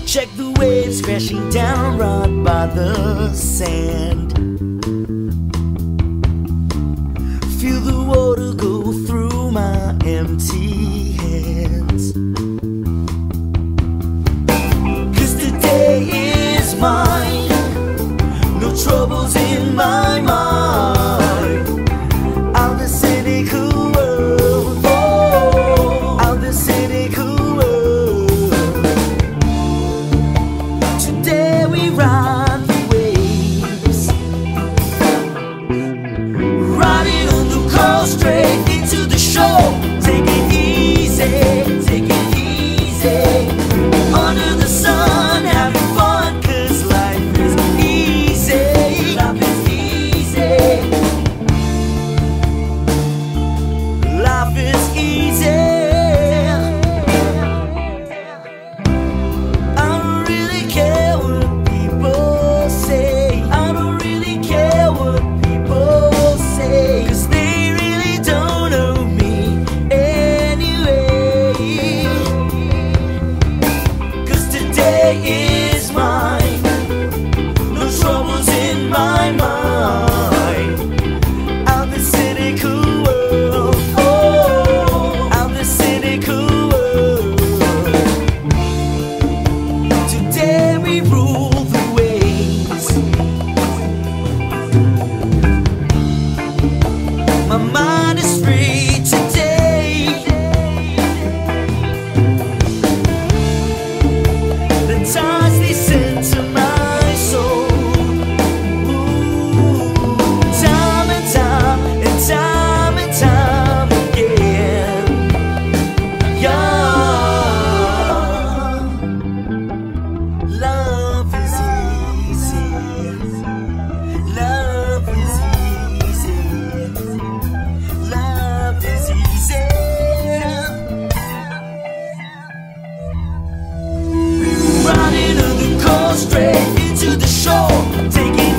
Check the waves crashing down right by the sand. Feel the water go through my empty hands. 'Cause today is mine, no troubles in my mind. Out the cynical world, oh, out the cynical world. Today we ride the waves, riding on the coast straight into the shore. Take it easy, take it easy, under the sun, having fun, 'cause life is easy, life is easy, life is easy. I don't really care what people say, I don't really care what people say, 'cause they really don't know me anyway. 'Cause today is mine, no troubles in my mind. Out the cynical world, oh, out the cynical world. Today we rule the waves. My mind is free today. The ties they send to my soul. Ooh, time and time and time and time again. Yeah, love is easy. Love is easy. Love is easy. Riding on the coast straight into the shore. Take it